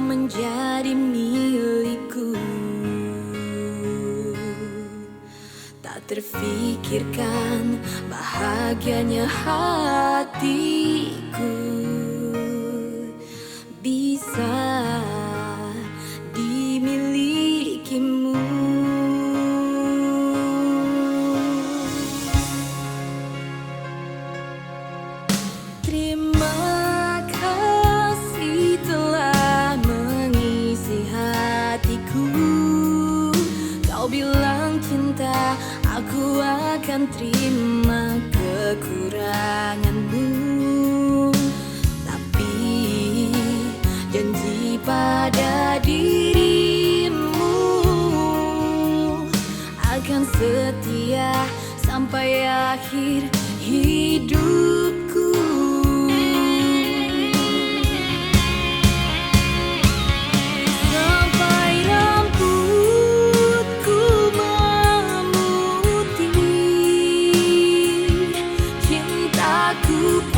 menjadi milikku. Tak terfikirkan bahagianya hatiku bisa dimilikimu. Terima kasih telah mengisi hatiku. Kau bilang cinta, aku akan terima kekuranganmu. Tapi janji pada dirimu akan setia sampai akhir hidupku.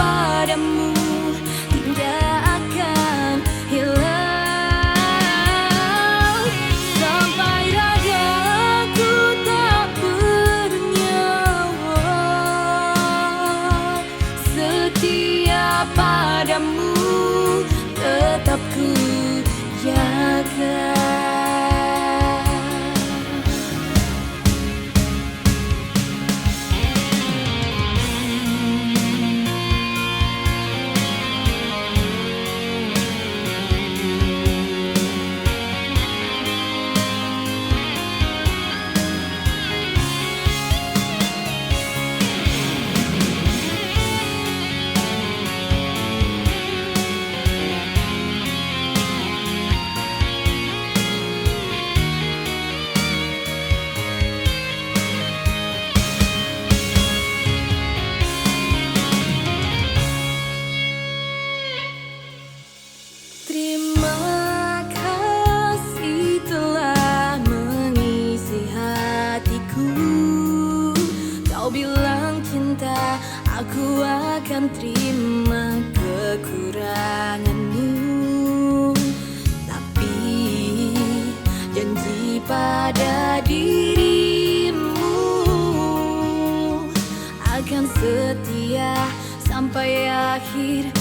Padamu tidak akan hilang sampai ragaku tak bernyawa. Setia padamu tetap ku jaga. Terima kasih telah mengisi hatiku. Kau bilang cinta, aku akan terima kekuranganmu. Tapi janji pada dirimu akan setia sampai akhir